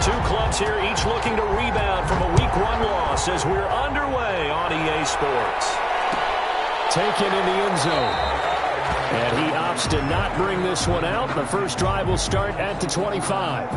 Two clubs here, each looking to rebound from a Week 1 loss as we're underway on EA Sports. Taken in the end zone. And he opts to not bring this one out. The first drive will start at the 25.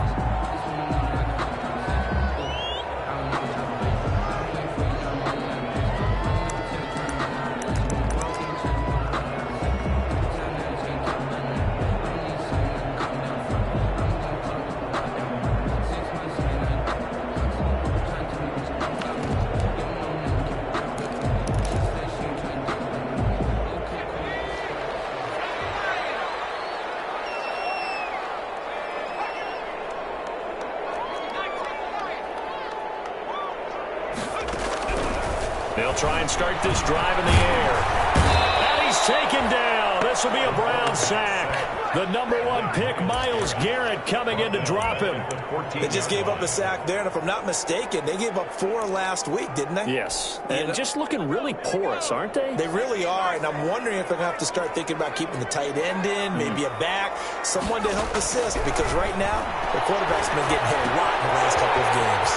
They'll try and start this drive in the air. And he's taken down. This will be a Brown sack. The #1 pick, Myles Garrett, coming in to drop him. They just gave up a sack there, and if I'm not mistaken, they gave up 4 last week, didn't they? Yes, and just looking really porous, aren't they? They really are, and I'm wondering if they're going to have to start thinking about keeping the tight end in, maybe a back, someone to help assist, because right now, the quarterback's been getting hit a lot in the last couple of games.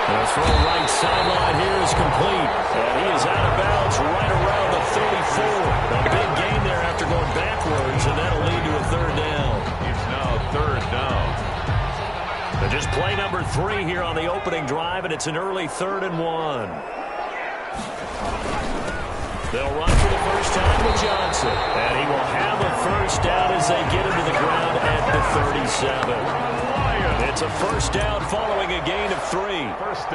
The throw right sideline here is complete, and he is out of bounds right around the 34. A big gain there after going backwards, and that'll lead to a third down. It's now third down. But just play number 3 here on the opening drive, and it's an early 3rd and 1. They'll run for the first time with Johnson, and he will have a first down as they get him to the ground at the 37. It's a first down following a gain of 3.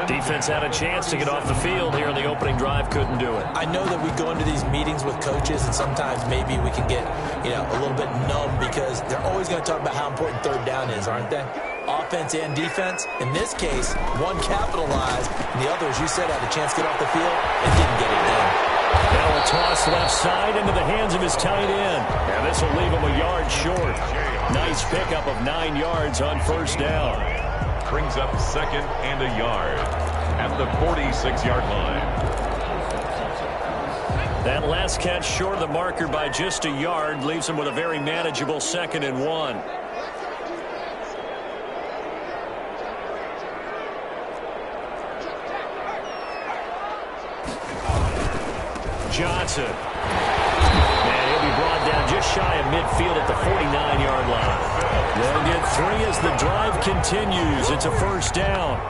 Defense had a chance to get off the field here on the opening drive, couldn't do it. I know that we go into these meetings with coaches, and sometimes maybe we can get, a little bit numb because they're always going to talk about how important third down is, aren't they? Offense and defense. In this case, one capitalized, and the other, as you said, had a chance to get off the field and didn't get it done. Now a toss left side into the hands of his tight end. And this will leave him a yard short. Nice pickup of 9 yards on first down. Brings up 2nd and a yard at the 46-yard line. That last catch short of the marker by just a yard leaves him with a very manageable 2nd and 1. Johnson. And he'll be brought down just shy of midfield at the 49-yard line. They'll get 3 as the drive continues. It's a first down.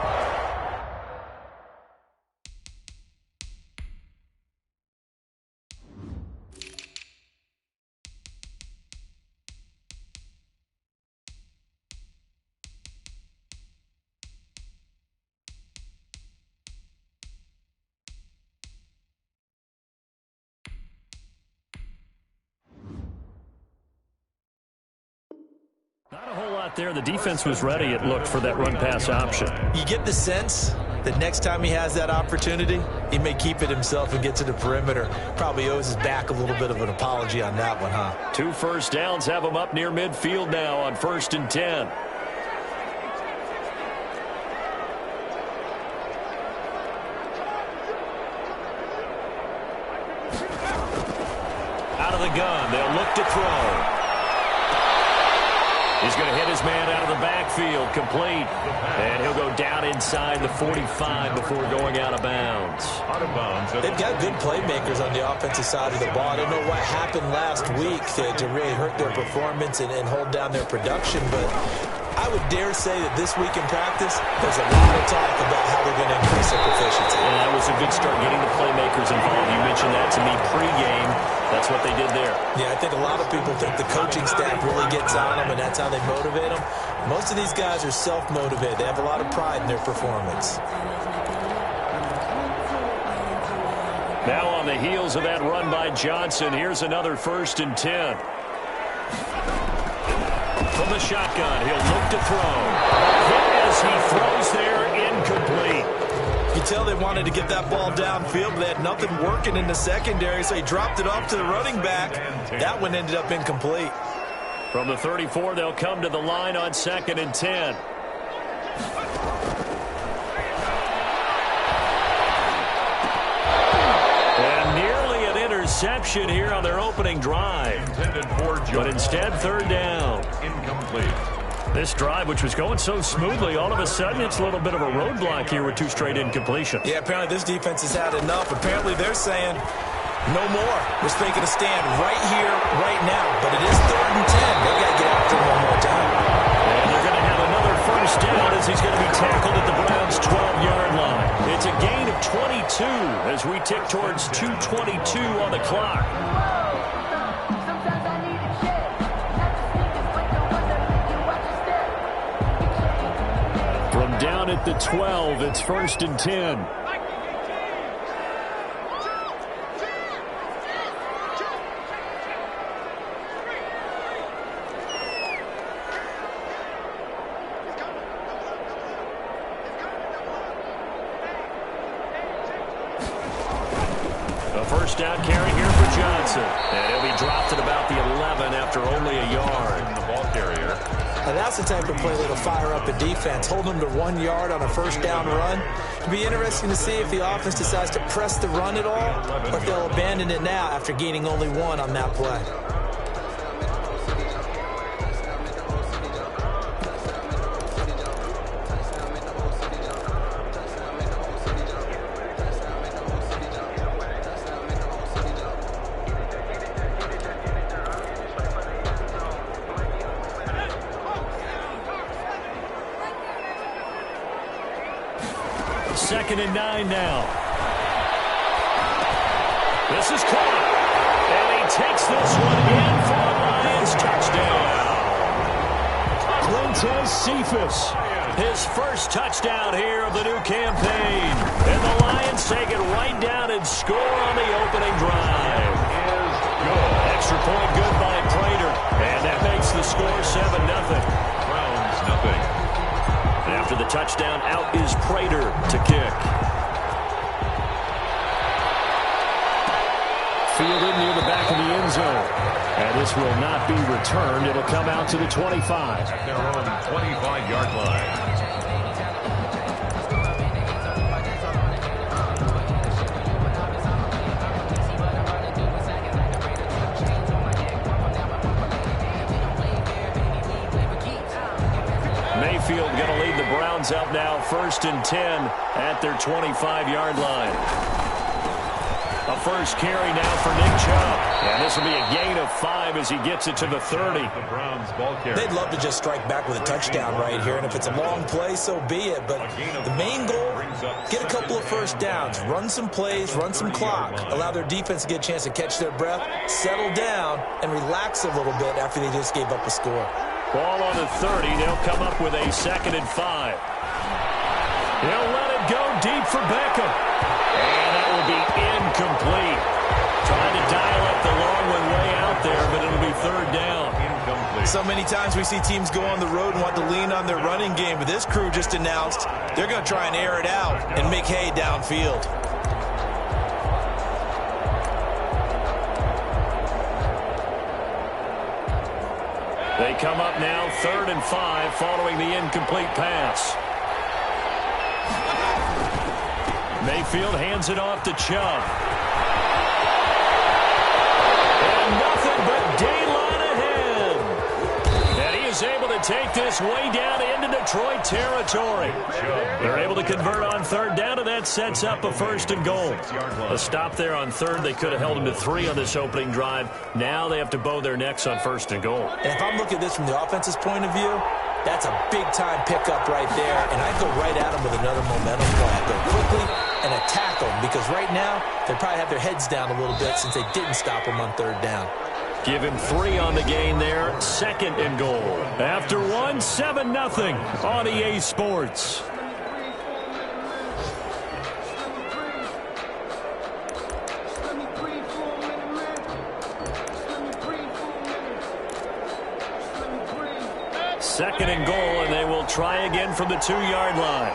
Not a whole lot there. The defense was ready, it looked, for that run-pass option. You get the sense that next time he has that opportunity, he may keep it himself and get to the perimeter. Probably owes his back a little bit of an apology on that one, huh? 2 first downs have him up near midfield now on 1st and 10. Out of the gun, they'll look to throw. He's going to hit his man out of the backfield, complete. And he'll go down inside the 45 before going out of bounds. They've got good playmakers on the offensive side of the ball. I don't know what happened last week to really hurt their performance and hold down their production, but I would dare say that this week in practice, there's a lot of talk about how they're going to increase their proficiency. And that was a good start, getting the playmakers involved. You mentioned that to me pregame. That's what they did there. Yeah, I think a lot of people think the coaching staff really gets on them, and that's how they motivate them. Most of these guys are self-motivated. They have a lot of pride in their performance. Now on the heels of that run by Johnson, here's another 1st and 10. From the shotgun, he'll look to throw. As he throws there, incomplete. You tell they wanted to get that ball downfield, but they had nothing working in the secondary, so he dropped it off to the running back. That one ended up incomplete. From the 34, they'll come to the line on 2nd and 10. And nearly an interception here on their opening drive. But instead, 3rd down. Incomplete. This drive, which was going so smoothly, all of a sudden it's a little bit of a roadblock here with 2 straight incompletions. Yeah, apparently this defense has had enough. Apparently they're saying no more. We're making a stand right here, right now. But it is 3rd and 10. They've got to get after him one more time. And they're going to have another first down as he's going to be tackled at the Browns' 12-yard line. It's a gain of 22 as we tick towards 2:22 on the clock. From down at the 12, it's 1st and 10. First down carry here for Johnson. And he'll be dropped at about the 11 after only a yard. The ball carrier. And that's the type of play that'll fire up a defense. Hold them to 1 yard on a first down run. It'll be interesting to see if the offense decides to press the run at all, or if they'll abandon it now after gaining only 1 on that play. Second and 9 now. This is caught. And he takes this one in for a Lions touchdown. Quintez Cephus, his first touchdown here of the new campaign. And the Lions take it right down and score on the opening drive. Extra point good by Prater. And that makes the score 7-0. Browns, nothing. After the touchdown, out is Prater to kick. Fielded near the back of the end zone. And this will not be returned. It'll come out to the 25. At their own 25-yard line. Mayfield going to lead the Browns up now, 1st and 10 at their 25-yard line. A first carry now for Nick Chubb. And this will be a gain of 5 as he gets it to the 30. The Browns ball carrier. They'd love to just strike back with a touchdown right here, and if it's a long play, so be it. But the main goal, get a couple of first downs, run some plays, run some clock, allow their defense to get a chance to catch their breath, settle down, and relax a little bit after they just gave up a score. Ball on the 30. They'll come up with a 2nd and 5. He'll let it go deep for Beckham. And that will be incomplete. Trying to dial up the long one way out there, but it'll be 3rd down. Incomplete. So many times we see teams go on the road and want to lean on their running game, but this crew just announced they're going to try and air it out and make hay downfield. They come up now 3rd and 5 following the incomplete pass. Mayfield hands it off to Chubb. And nothing but daylight ahead. And he is able to take this way down into Detroit territory. They're able to convert on 3rd down, and that sets up a 1st and goal. A stop there on 3rd. They could have held him to 3 on this opening drive. Now they have to bow their necks on 1st and goal. And if I'm looking at this from the offense's point of view, that's a big-time pickup right there, and I'd go right at them with another momentum play. I'd go quickly and attack them, because right now they probably have their heads down a little bit since they didn't stop them on 3rd down. Give him 3 on the gain there. 2nd and goal. After 1, 7-0 on EA Sports. Second and goal, and they will try again from the 2-yard line.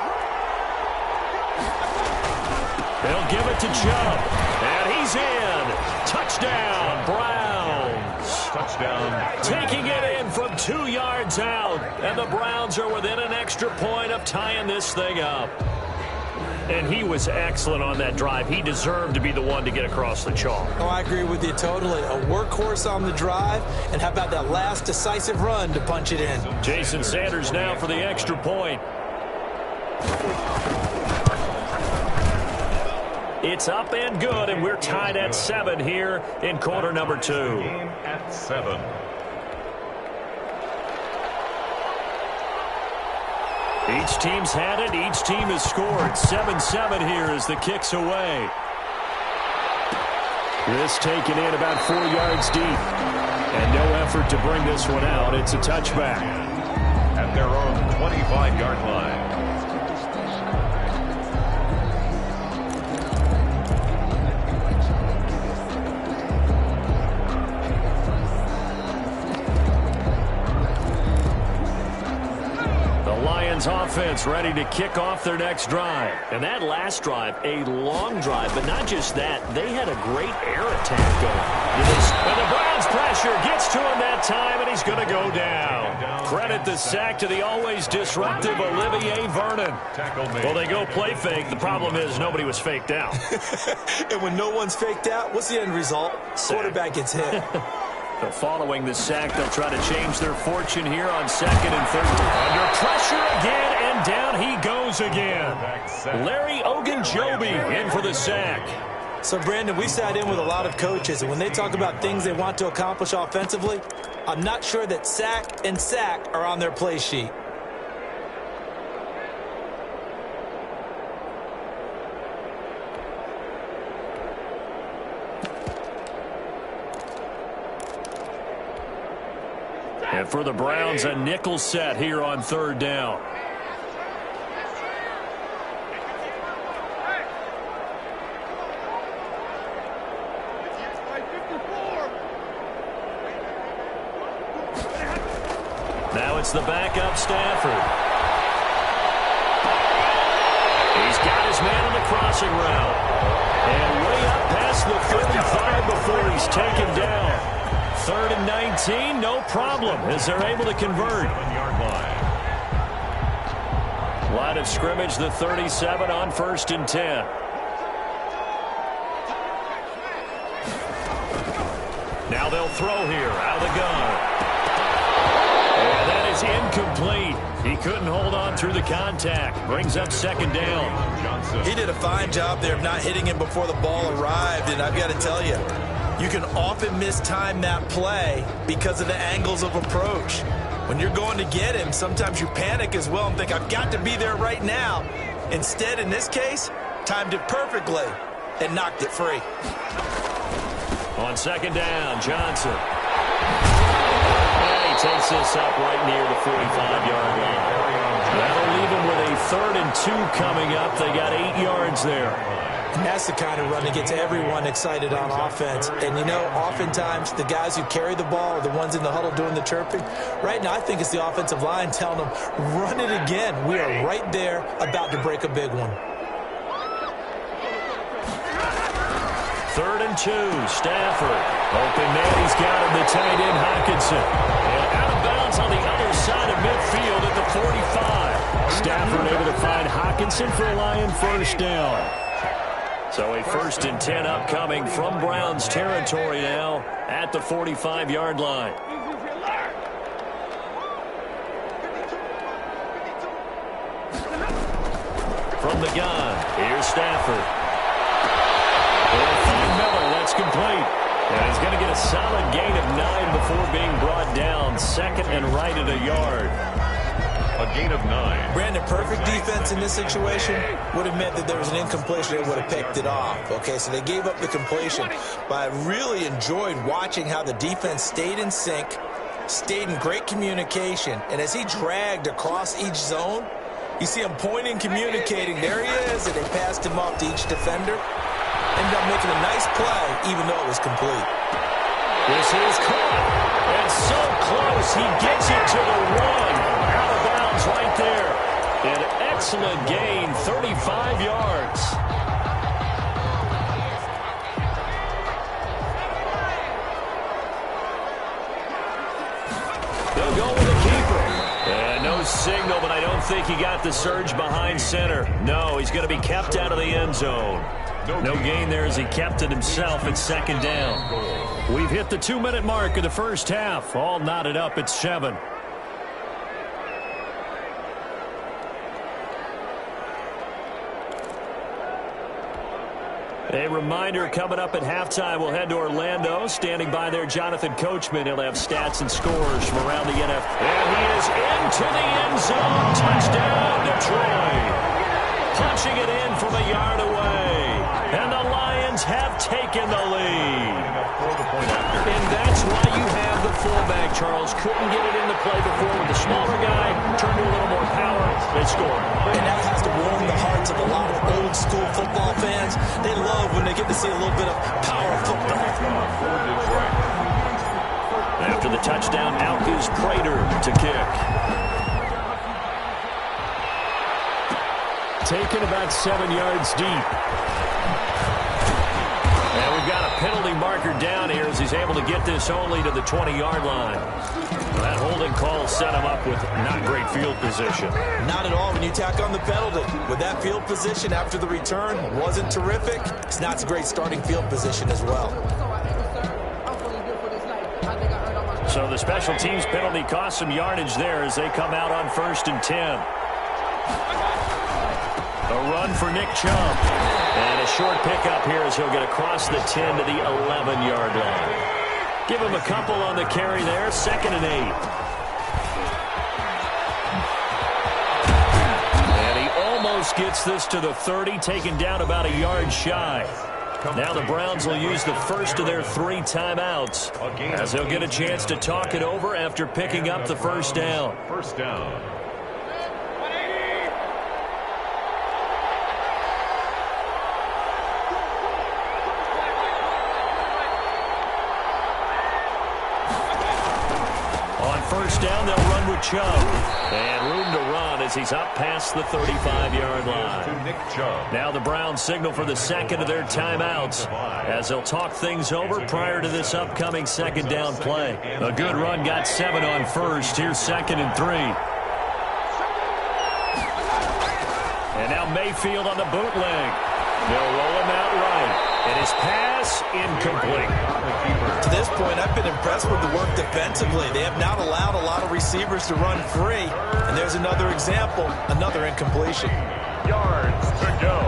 They'll give it to Chubb, and he's in. Touchdown, Browns. Touchdown. Taking it in from 2 yards out, and the Browns are within an extra point of tying this thing up. And he was excellent on that drive. He deserved to be the one to get across the chalk. Oh, I agree with you totally. A workhorse on the drive, and how about that last decisive run to punch it in? Jason Sanders now for the extra point. It's up and good, and we're tied at 7 here in quarter number 2. At 7. Each team's had it. Each team has scored. 7-7 here as the kick's away. This taken in about 4 yards deep. And no effort to bring this one out. It's a touchback. At their own 25-yard line. Offense ready to kick off their next drive. And that last drive, a long drive, but not just that. They had a great air attack going. And the Browns pressure gets to him that time, and he's going to go down. Credit the sack to the always disruptive Olivier Vernon. Well, they go play fake. The problem is nobody was faked out. And when no one's faked out, what's the end result? Quarterback gets hit. But following the sack, they'll try to change their fortune here on 2nd and 3rd. Under pressure again, and down he goes again. Larry Ogunjobi in for the sack. So, Brandon, we sat in with a lot of coaches, and when they talk about things they want to accomplish offensively, I'm not sure that sack and sack are on their play sheet. And for the Browns, a nickel set here on 3rd down. Now it's the backup Stafford. He's got his man on the crossing route. And way up past the 35 before he's taken down. 3rd and 19, no problem, as they're able to convert. Line of scrimmage, the 37 on 1st and 10. Now they'll throw here, out of the gun. And that is incomplete. He couldn't hold on through the contact. Brings up 2nd down. He did a fine job there of not hitting him before the ball arrived, and I've got to tell you, you can often mistime that play because of the angles of approach. When you're going to get him, sometimes you panic as well and think, I've got to be there right now. Instead, in this case, timed it perfectly and knocked it free. On 2nd down, Johnson. And he takes this up right near the 45-yard line. That'll leave him with a 3rd and 2 coming up. They got 8 yards there. And that's the kind of run that gets everyone excited on offense. And, you know, oftentimes the guys who carry the ball are the ones in the huddle doing the chirping. Right now, I think it's the offensive line telling them, run it again. We are right there about to break a big one. 3rd and 2, Stafford. Open man, he's got him, the tight end, Hockenson. And out of bounds on the other side of midfield at the 45. Stafford able to find Hockenson for a Lion 1st down. So a 1st and 10 upcoming from Browns territory now at the 45-yard line. From the gun, here's Stafford. And Miller, that's complete. And he's going to get a solid gain of 9 before being brought down. 2nd and right at a yard. A gain of 9. Brandon, perfect defense in this situation would have meant that there was an incompletion that would have picked it off. Okay, so they gave up the completion. But I really enjoyed watching how the defense stayed in sync, stayed in great communication. And as he dragged across each zone, you see him pointing, communicating. There he is, and they passed him off to each defender. Ended up making a nice play, even though it was complete. This is caught. And so close, he gets it to the 1. Out of bounds right there. An excellent gain, 35 yards. They'll go with a keeper. And no signal, but I don't think he got the surge behind center. No, he's going to be kept out of the end zone. No gain there as he kept it himself at second down. We've hit the 2-minute mark of the first half. All knotted up at 7. A reminder, coming up at halftime, we'll head to Orlando. Standing by there, Jonathan Coachman. He'll have stats and scores from around the NFL. And he is into the end zone. Touchdown, Detroit. Punching it in from a yard away. And the Lions have taken the lead. And that's why you have the fullback, Charles. Couldn't get it into play before with the smaller guy. Turned to a little more power. They scored. And that has to warm the hearts of a lot of old-school football fans. They love when they get to see a little bit of power football. After the touchdown, out is Prater to kick. Taken about 7 yards deep. And we've got a penalty marker down here as he's able to get this only to the 20-yard line. That holding call set him up with not great field position. Not at all when you tack on the penalty. With that field position after the return wasn't terrific. It's not a great starting field position as well. So the special teams penalty cost some yardage there as they come out on 1st and 10. A run for Nick Chubb. And a short pickup here as he'll get across the 10 to the 11-yard line. Give him a couple on the carry there. 2nd and 8. And he almost gets this to the 30, taken down about a yard shy. Now the Browns will use the first of their 3 timeouts as they'll get a chance to talk it over after picking up the first down. First down. First down, they'll run with Chubb. And room to run as he's up past the 35-yard line. Now the Browns signal for the second of their timeouts as they'll talk things over prior to this upcoming second down play. A good run got 7 on first. Here's 2nd and 3. And now Mayfield on the bootleg. They'll roll him out right. And his pass incomplete. To this point, I've been impressed with the work defensively. They have not allowed a lot of receivers to run free. And there's another example, another incompletion. Yards to go.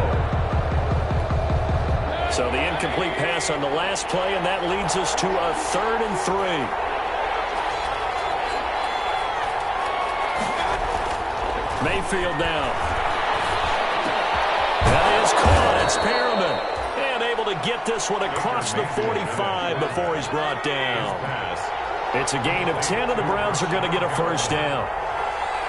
So the incomplete pass on the last play, and that leads us to a 3rd and 3. Mayfield down. That is caught. It's Perriman. And able to get this one across the 45 before he's brought down. It's a gain of 10, and the Browns are going to get a first down.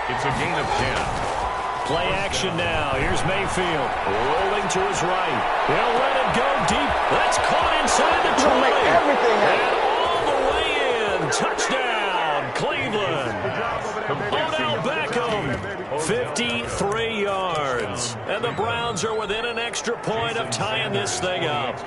It's a gain of 10. Play action now. Here's Mayfield. Rolling to his right. He'll let it go deep. That's caught inside the 20. And all the way in. Touchdown, Cleveland. Odell Beckham, 53 yards. And the Browns are within an extra point of tying this thing up.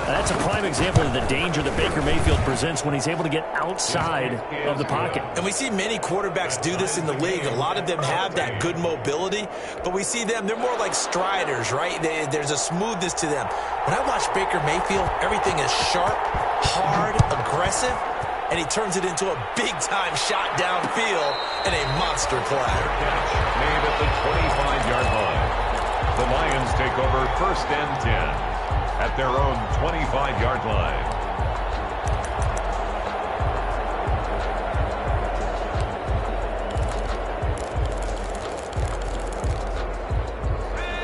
That's a prime example of the danger that Baker Mayfield presents when he's able to get outside of the pocket. And we see many quarterbacks do this in the league. A lot of them have that good mobility, but we see them, they're more like striders, right? There's a smoothness to them. When I watch Baker Mayfield, everything is sharp, hard, aggressive, and he turns it into a big-time shot downfield and a monster play. Made at the 25-yard line. The Lions take over 1st and 10. At their own 25-yard line.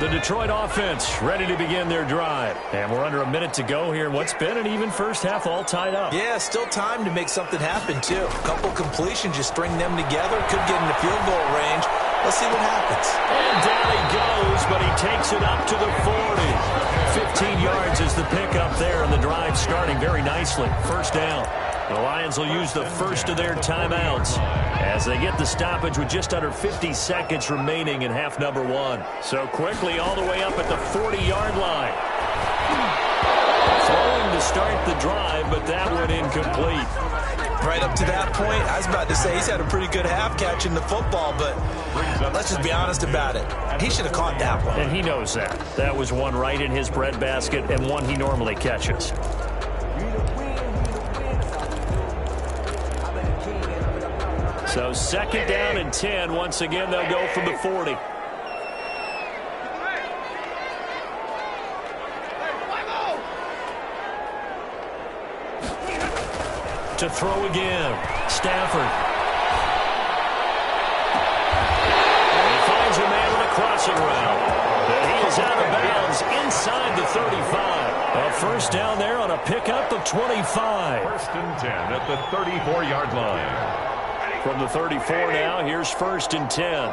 The Detroit offense ready to begin their drive. And we're under a minute to go here. What's been an even first half all tied up. Yeah, still time to make something happen, too. A couple completions, you string them together, could get in the field goal range. Let's see what happens. And down he goes, but he takes it up to the 40. 15 yards is the pickup there, and the drive starting very nicely. First down. The Lions will use the first of their timeouts as they get the stoppage with just under 50 seconds remaining in half number 1. So quickly all the way up at the 40-yard line. Throwing to start the drive, but that one incomplete. right up to that point, I was about to say he's had a pretty good half catching the football, but let's just be honest about it. He should have caught that one. And he knows that. That was one right in his breadbasket and one he normally catches. So 2nd down and 10. Once again, they'll go from the 40. To throw again. Stafford. And he finds a man with a crossing route. And he is out of bounds inside the 35. A first down there on a pickup of 25. 1st and 10 at the 34-yard line. From the 34 now, here's 1st and 10.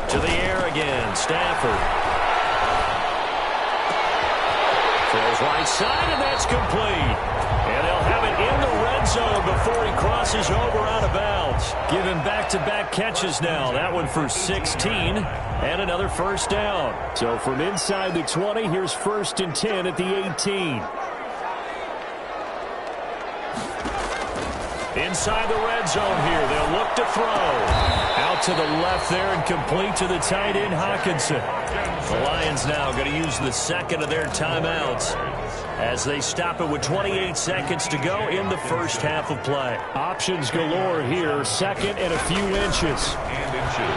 To the air again, Stafford. Throws right side, and that's complete. And they'll have it in the red zone before he crosses over out of bounds. Give him back-to-back catches now. That one for 16, and another first down. So from inside the 20, here's 1st and 10 at the 18. Inside the red zone here, they'll look to throw. Out to the left there and complete to the tight end, Hawkinson. The Lions now going to use the 2nd of their timeouts as they stop it with 28 seconds to go in the first half of play. Options galore here, 2nd and a few inches. And inches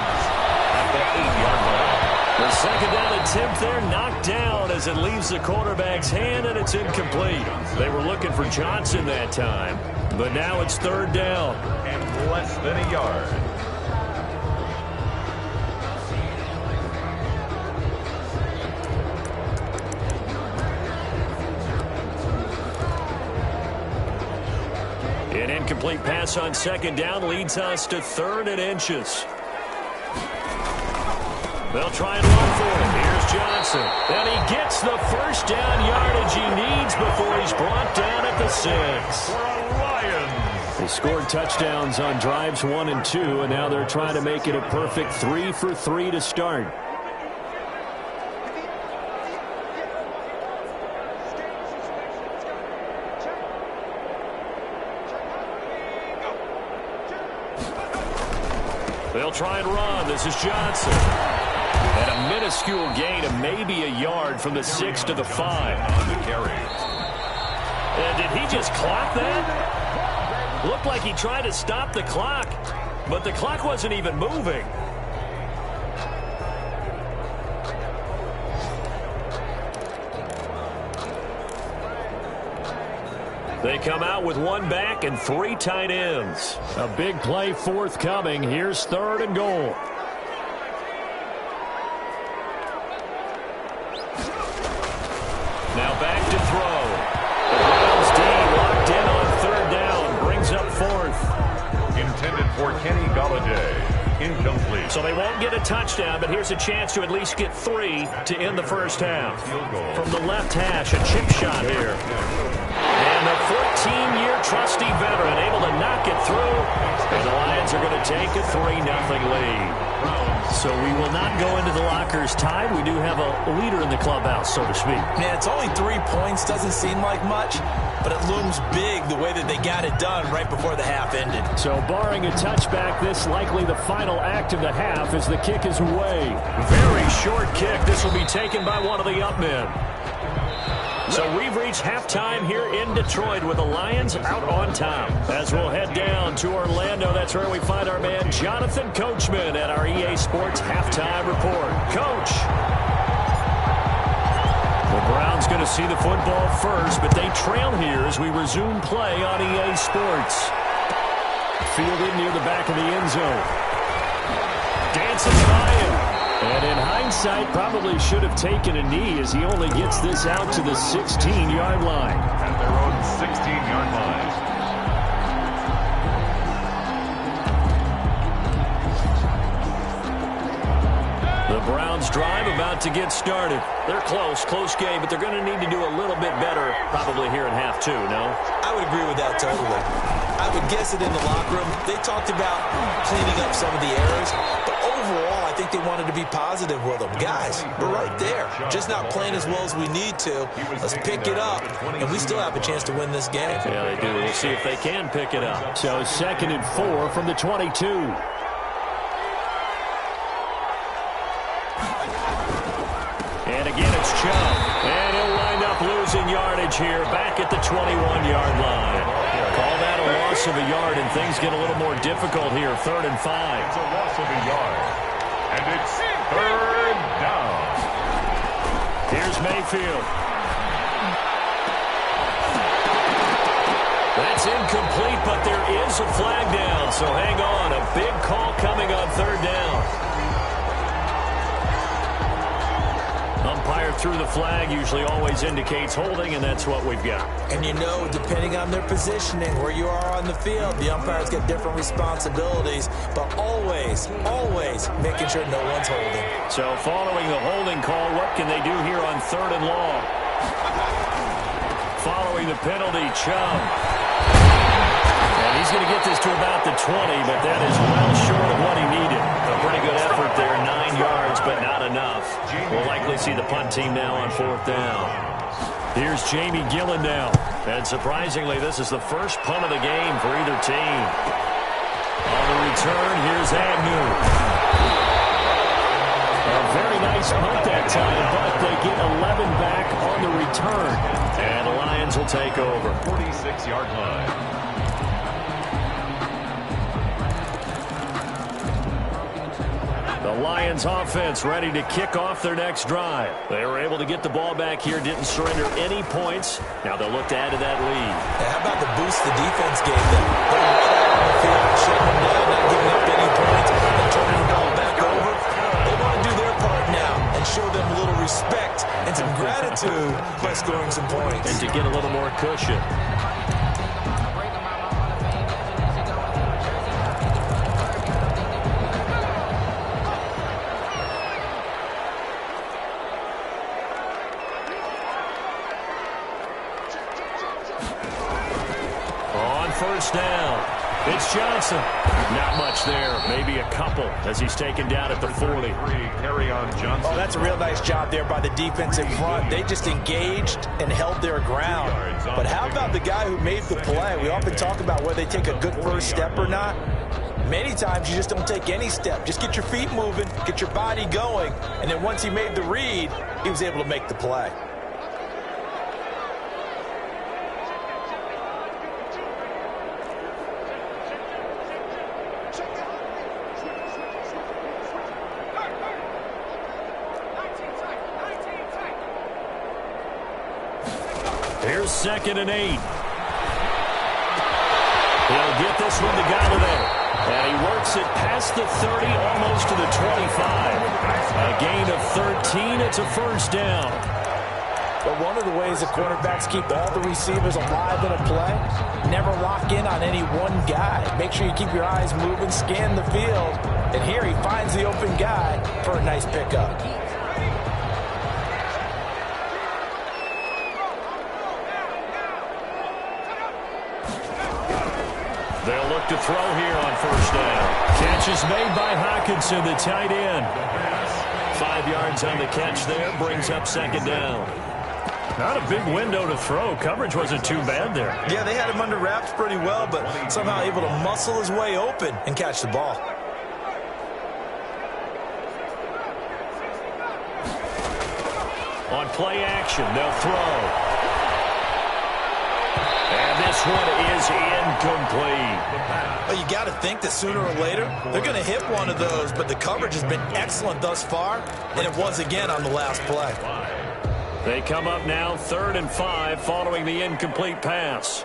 at the 8-yard line. The 2nd down attempt there knocked down as it leaves the quarterback's hand, and it's incomplete. They were looking for Johnson that time, but now it's 3rd down. And less than a yard. An incomplete pass on 2nd down leads us to 3rd and inches. They'll try and run for it. Here's Johnson. And he gets the first down yardage he needs before he's brought down at the 6. For a Lions. They scored touchdowns on drives 1 and 2, and now they're trying to make it a perfect 3 for 3 to start. They'll try and run. This is Johnson. And a minuscule gain of maybe a yard from the 6 to the 5. On the carry. And did he just clock that? Looked like he tried to stop the clock, but the clock wasn't even moving. They come out with 1 back and 3 tight ends. A big play forthcoming. Here's 3rd and goal. Now back to throw. The Browns D locked in on 3rd down. Brings up 4th. Intended for Kenny Galladay. Incomplete. So they won't get a touchdown, but here's a chance to at least get 3 to end the first half. From the left hash, a chip shot here. And the 14-year trusty veteran able to knock it through. And the Lions are going to take a 3-0 lead. So we will not go into the lockers tied. We do have a leader in the clubhouse, so to speak. Yeah, it's only 3 points. Doesn't seem like much, but it looms big the way that they got it done right before the half ended. So barring a touchback, this likely the final act of the half as the kick is away. Very short kick. This will be taken by one of the up men. So we've reached halftime here in Detroit with the Lions out on top. As we'll head down to Orlando, that's where we find our man Jonathan Coachman at our EA Sports Halftime Report. Coach. The Browns going to see the football first, but they trail here as we resume play on EA Sports. Fielded near the back of the end zone. Dances by him. And in hindsight, probably should have taken a knee as he only gets this out to the 16-yard line. At their own 16-yard line. The Browns drive about about to get started. They're close game, but they're going to need to do a little bit better probably here in half two, no? I would agree with that totally. I would guess that in the locker room, they talked about cleaning up some of the errors, but overall, I think they wanted to be positive with them. Guys, we're right there. Just not playing as well as we need to. Let's pick it up, and we still have a chance to win this game. Yeah, they do. We'll see if they can pick it up. So 2nd and 4 from the 22. And again, it's Chubb. And he'll wind up losing yardage here back at the 21-yard line. Call that a loss of a yard, and things get a little more difficult here. 3rd and 5. It's a loss of a yard. And it's 3rd down. Here's Mayfield. That's incomplete, but there is a flag down, so hang on. A big call coming on 3rd down. Umpire threw the flag, usually always indicates holding, and that's what we've got. And you know, depending on their positioning, where you are on the field, the umpires get different responsibilities, but always making sure no one's holding. So following the holding call, what can they do here on 3rd and long? Following the penalty, Chubb. And he's going to get this to about the 20, but that is well short of what he needed. A pretty good effort there, 9 yards, but not enough. We'll likely see the punt team now on 4th down. Here's Jamie Gillen now. And surprisingly, this is the first punt of the game for either team. On the return, here's Agnew. A very nice punt that time, but they get 11 back on the return. And the Lions will take over. 46-yard line. The Lions offense ready to kick off their next drive. They were able to get the ball back here, didn't surrender any points. Now they'll look to add to that lead. Yeah, how about the boost the defense gave them? Putting right out on the field, shutting them down, not giving up any points, and turning the ball back over. They want to do their part now and show them a little respect and some gratitude by scoring some points. And to get a little more cushion. First down. It's Johnson. Not much there. Maybe a couple as he's taken down at the 40. Carry on Johnson. Oh, that's a real nice job there by the defensive front. They just engaged and held their ground. But how about the guy who made the play? We often talk about whether they take a good first step or not. Many times you just don't take any step. Just get your feet moving, get your body going, and then once he made the read, he was able to make the play. Here's 2nd and 8. He'll get this one to Galladay. And he works it past the 30, almost to the 25. A gain of 13. It's a first down. But one of the ways the quarterbacks keep all the receivers alive in a play, never lock in on any one guy. Make sure you keep your eyes moving, scan the field. And here he finds the open guy for a nice pickup. They'll look to throw here on first down. Catch is made by Hockenson, the tight end. 5 yards on the catch there, brings up 2nd down. Not a big window to throw. Coverage wasn't too bad there. Yeah, they had him under wraps pretty well, but somehow able to muscle his way open and catch the ball. On play action, they'll throw. And this one is incomplete. Well, you got to think that sooner or later they're going to hit one of those, but the coverage has been excellent thus far, and it was again on the last play. They come up now 3rd and 5 following the incomplete pass.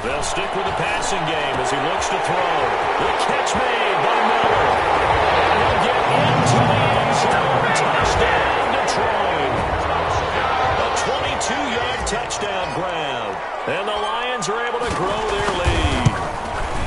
They'll stick with the passing game as he looks to throw. The catch made by Miller. And he'll get into the end zone. Touchdown, Detroit. A 22-yard touchdown grab. And the Lions are able to grow their lead.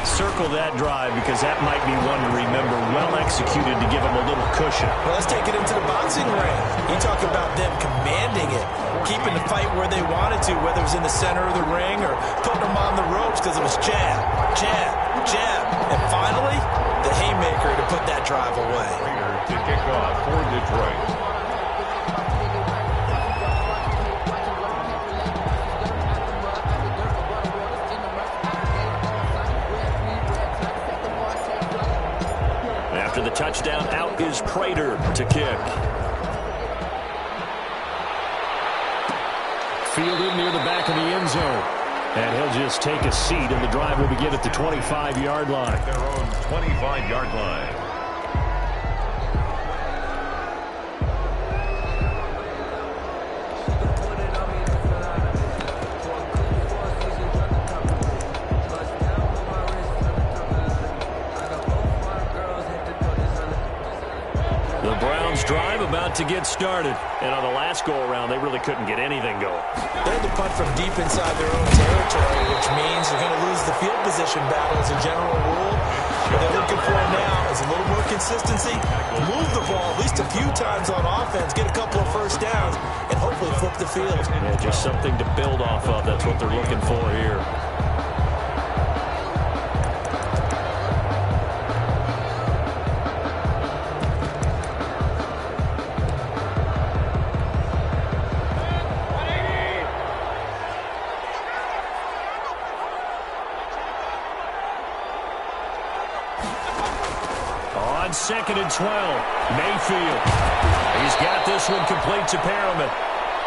Circle circle that drive because that might be one to remember. Well executed to give them a little cushion. Well, let's take it into the boxing ring. You talk about them commanding it, keeping the fight where they wanted to, whether it was in the center of the ring or putting them on the ropes because it was jab, jab, jab. And finally, the haymaker to put that drive away. To kick off for Detroit. After the touchdown, out is Prater to kick. Fielded near the back of the end zone. And he'll just take a seat, and the drive will begin at the 25-yard line. Their own 25-yard line. Drive about to get started. And on the last go-around, they really couldn't get anything going. They had to punt from deep inside their own territory, which means you're going to lose the field position battle as a general rule. What they're looking for now is a little more consistency, move the ball at least a few times on offense, get a couple of first downs, and hopefully flip the field. Yeah, just something to build off of. That's what they're looking for here. Second and 12. Mayfield. He's got this one complete to Perriman.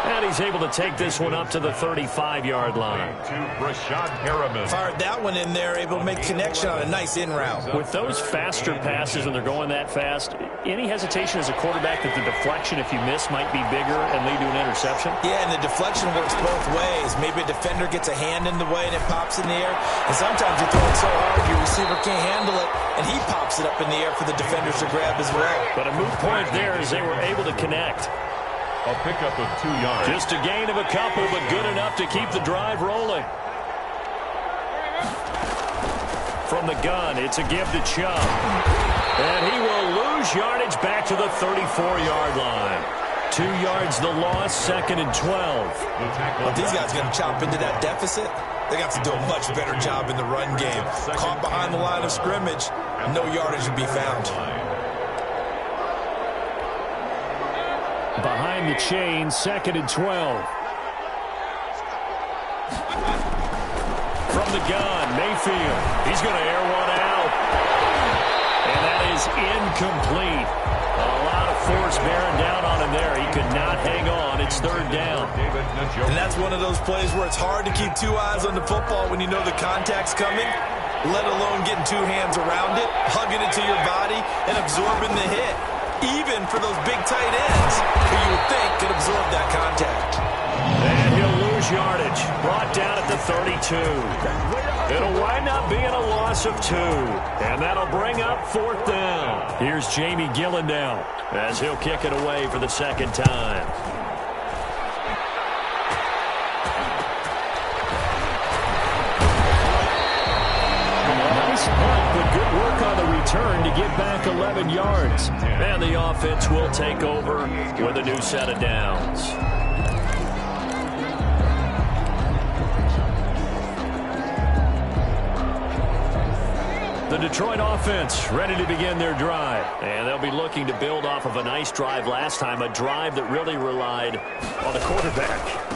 And he's able to take this one up to the 35-yard line. Fired that one in there, able to make connection on a nice in route. With those faster passes and they're going that fast, any hesitation as a quarterback that the deflection, if you miss, might be bigger and lead to an interception? Yeah, and the deflection works both ways. Maybe a defender gets a hand in the way and it pops in the air. And sometimes you throw it so hard your receiver can't handle it, and he pops it up in the air for the defenders to grab as well. But a moot point there as they were able to connect. A pickup of 2 yards. Just a gain of a couple, but good enough to keep the drive rolling. From the gun, it's a give to Chubb. And he will lose yardage back to the 34-yard line. 2 yards the loss, second and 12. But these guys are going to chop into that deficit. They got to do a much better job in the run game. Caught behind the line of scrimmage, no yardage to be found. Behind the chain, second and 12. From the gun, Mayfield. He's going to air one out. And that is incomplete. A lot of force bearing down on him there. He could not hang on. It's third down. And that's one of those plays where it's hard to keep 2 eyes on the football when you know the contact's coming, let alone getting 2 hands around it, hugging it to your body, and absorbing the hit. Even for those big tight ends who you would think could absorb that contact. And he'll lose yardage. Brought down at the 32. It'll wind up being a loss of 2. And that'll bring up fourth down. Here's Jamie Gillen now as he'll kick it away for the second time. Nice punt, but good work on the return to get back 11 yards. And the offense will take over with a new set of downs. The Detroit offense ready to begin their drive. And they'll be looking to build off of a nice drive last time, a drive that really relied on the quarterback.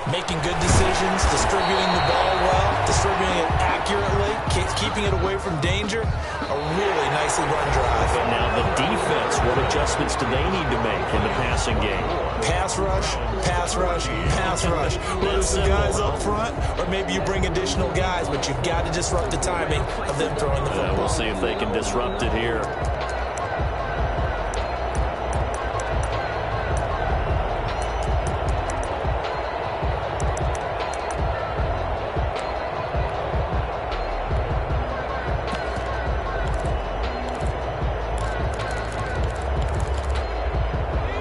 Making good decisions, distributing the ball well, distributing it accurately, keeping it away from danger. A really nicely run drive. And now the defense, what adjustments do they need to make in the passing game? Pass rush, pass rush, pass rush. Whether it's the guys up front or maybe you bring additional guys, but you've got to disrupt the timing of them throwing the football. We'll see if they can disrupt it here.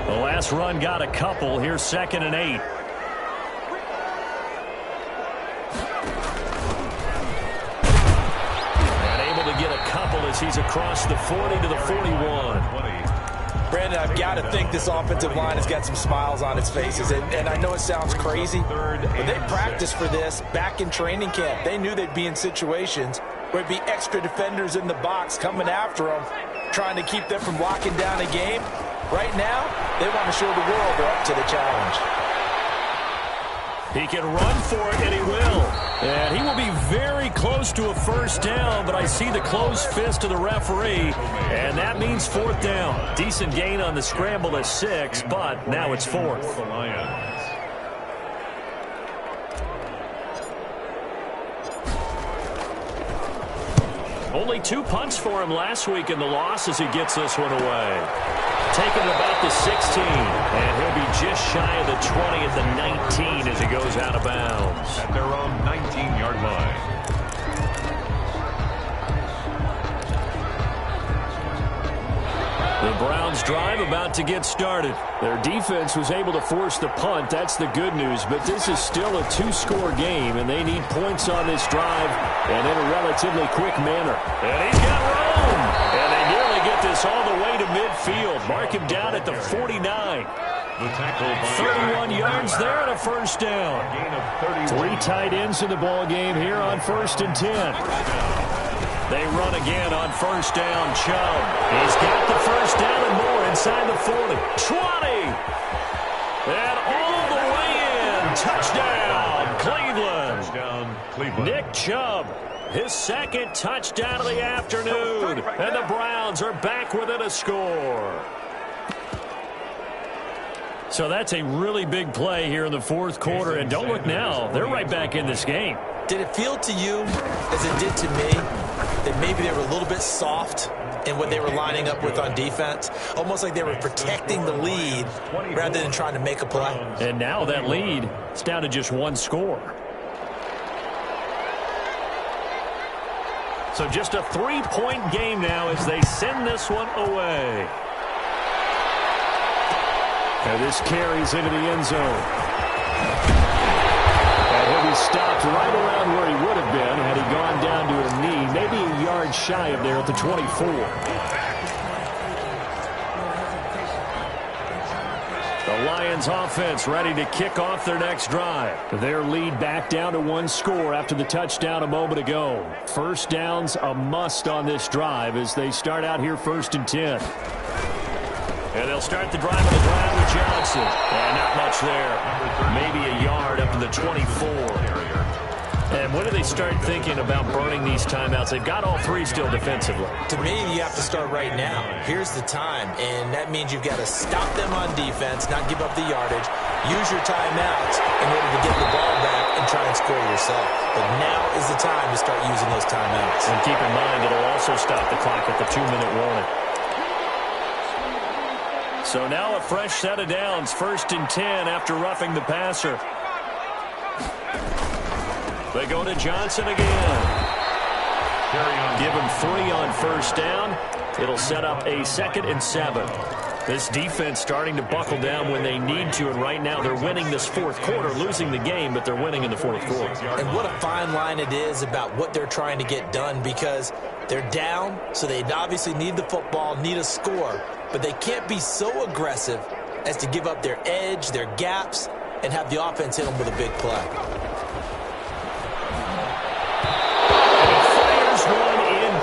Last run got a couple. Here's second and 8. And as he's across the 40 to the 41. Brandon, I've got to think this offensive line has got some smiles on its faces. And I know it sounds crazy, but they practiced for this back in training camp. They knew they'd be in situations where it'd be extra defenders in the box coming after them, trying to keep them from locking down a game. Right now, they want to show the world they're up to the challenge. He can run for it, and he will. And he will be very close to a first down, but I see the closed fist of the referee, and that means fourth down. Decent gain on the scramble at 6, but now it's fourth. Only 2 punts for him last week in the loss as he gets this one away. Taking about the 16, and he'll be just shy of the 20 at the 19 as he goes out of bounds. At their own 19-yard line. The Browns drive about to get started. Their defense was able to force the punt. That's the good news, but this is still a 2-score game, and they need points on this drive and in a relatively quick manner. And he's got room, and they nearly get this all the way to midfield. Mark him down at the 49. The tackle 31 yards there and a first down. Gain of 3 tight ends in the ball game here on 1st and 10. They run again on first down. Chubb. He's got the first down and more inside the 40. 20. And all the way in. Touchdown, Cleveland. touchdown, Cleveland. Nick Chubb, his second touchdown of the afternoon. And the Browns are back within a score. So that's a really big play here in the fourth quarter. And don't look now. They're right back in this game. Did it feel to you, as it did to me, that maybe they were a little bit soft in what they were lining up with on defense? Almost like they were protecting the lead rather than trying to make a play. And now that lead is down to just 1 score. So just a 3-point game now as they send this one away. And this carries into the end zone. And he'll be stopped right around where he would have been had he gone down to a knee, maybe a yard shy of there at the 24. The Lions offense ready to kick off their next drive. Their lead back down to 1 score after the touchdown a moment ago. First down's a must on this drive as they start out here 1st and 10. And they'll start the drive on the ground with Johnson. And not much there. Maybe a yard up to the 24. And when do they start thinking about burning these timeouts? They've got all 3 still defensively. To me, you have to start right now. Here's the time, and that means you've got to stop them on defense, not give up the yardage, use your timeouts in order to get the ball back and try and score yourself. But now is the time to start using those timeouts. And keep in mind, it'll also stop the clock at the 2-minute warning. So now a fresh set of downs, 1st and 10 after roughing the passer. They go to Johnson again. Give him 3 on first down. It'll set up a 2nd and 7. This defense starting to buckle down when they need to, and right now they're winning this fourth quarter, losing the game, but they're winning in the fourth quarter. And what a fine line it is about what they're trying to get done, because they're down, so they obviously need the football, need a score, but they can't be so aggressive as to give up their edge, their gaps, and have the offense hit them with a big play.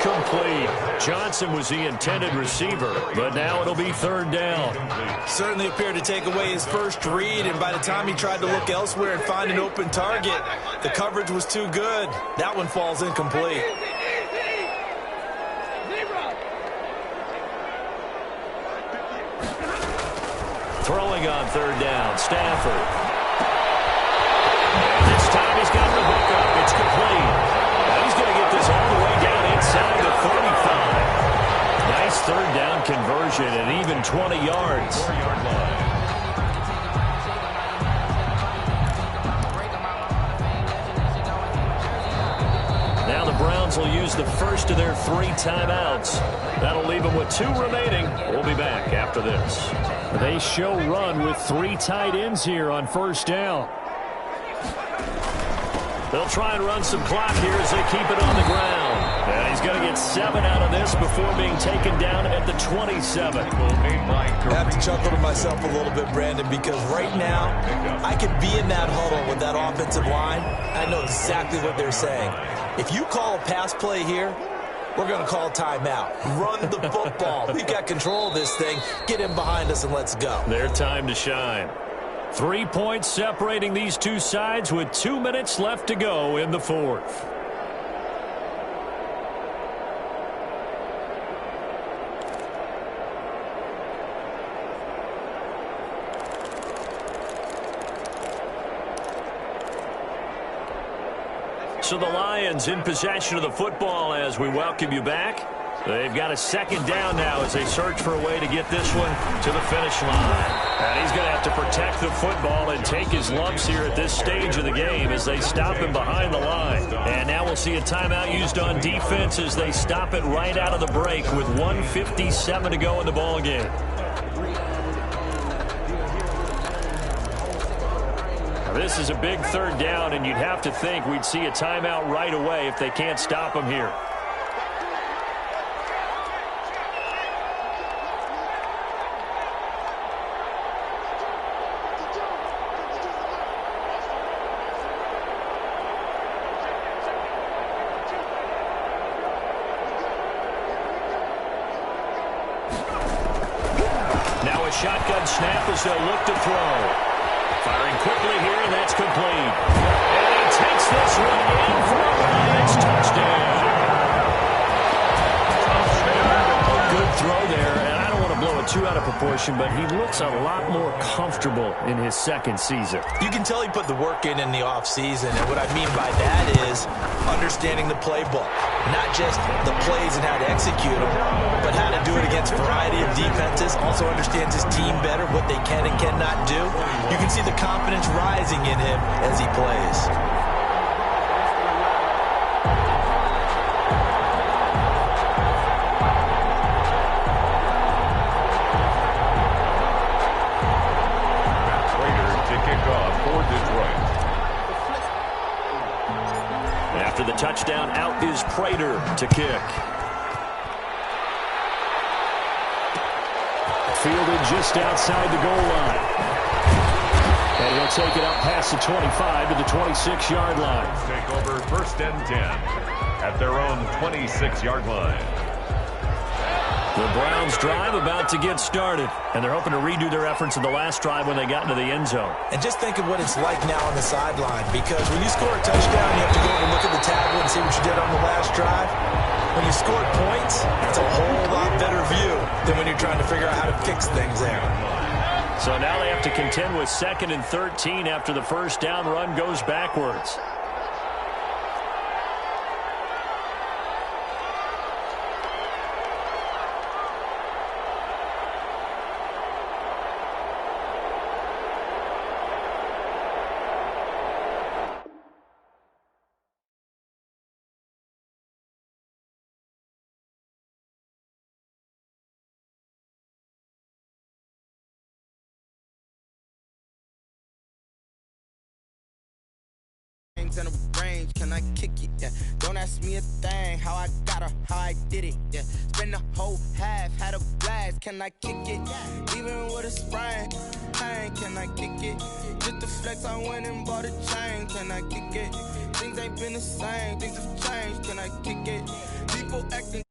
Incomplete. Johnson was the intended receiver, but now it'll be 3rd down. Certainly appeared to take away his first read, and by the time he tried to look elsewhere and find an open target, the coverage was too good. That one falls incomplete. Throwing on 3rd down, Stafford. And this time he's got the hook up. It's complete. He's going to get this all the way down inside the 45. Nice 3rd down conversion and even 20 yards. 4-yard line. Now the Browns will use the first of their 3 timeouts. That'll leave them with 2 remaining. We'll be back after this. They show run with 3 tight ends here on first down. They'll try and run some clock here as they keep it on the ground. And he's going to get 7 out of this before being taken down at the 27. I have to chuckle to myself a little bit, Brandon, because right now I could be in that huddle with that offensive line. I know exactly what they're saying. If you call a pass play here, we're going to call timeout. Run the football. We've got control of this thing. Get him behind us and let's go. Their time to shine. 3 points separating these two sides with 2 minutes left to go in the fourth. So the Lions in possession of the football as we welcome you back. They've got a second down now as they search for a way to get this one to the finish line. And he's going to have to protect the football and take his lumps here at this stage of the game as they stop him behind the line. And now we'll see a timeout used on defense as they stop it right out of the break with 1:57 to go in the ball game. This is a big third down, and you'd have to think we'd see a timeout right away if they can't stop him here. Now a shotgun snap as they'll look to throw. Firing quickly here, and that's complete. And he takes this one in for a Lions touchdown. Good throw there, and I don't want to blow it too out of proportion, but he looks a lot more comfortable in his second season. You can tell he put the work in the offseason, and what I mean by that is understanding the playbook. Not just the plays and how to execute them, but how to do it against a variety of defenses. Also understands his team better, what they can and cannot do. You can see the confidence rising in him as he plays. To kick off for Detroit. After the touchdown, out is Prater to kick. Fielded just outside the goal line. And he'll take it up past the 25 to the 26-yard line. Take over 1st and 10 at their own 26-yard line. The Browns drive about to get started, and they're hoping to redo their efforts in the last drive when they got into the end zone. And just think of what it's like now on the sideline, because when you score a touchdown, you have to go over and look at the tablet and see what you did on the last drive. When you scored points, it's a whole lot better view than when you're trying to figure out how to fix things there. So now they have to contend with 2nd and 13 after the first down run goes backwards. In a range, can I kick it? Yeah. Don't ask me a thing, how I got her, how I did it. Yeah. Spend the whole half, had a blast, can I kick it? Even with a sprain, pain, can I kick it? Just the flex, I went and bought a chain, can I kick it? Things ain't been the same, things have changed, can I kick it? People acting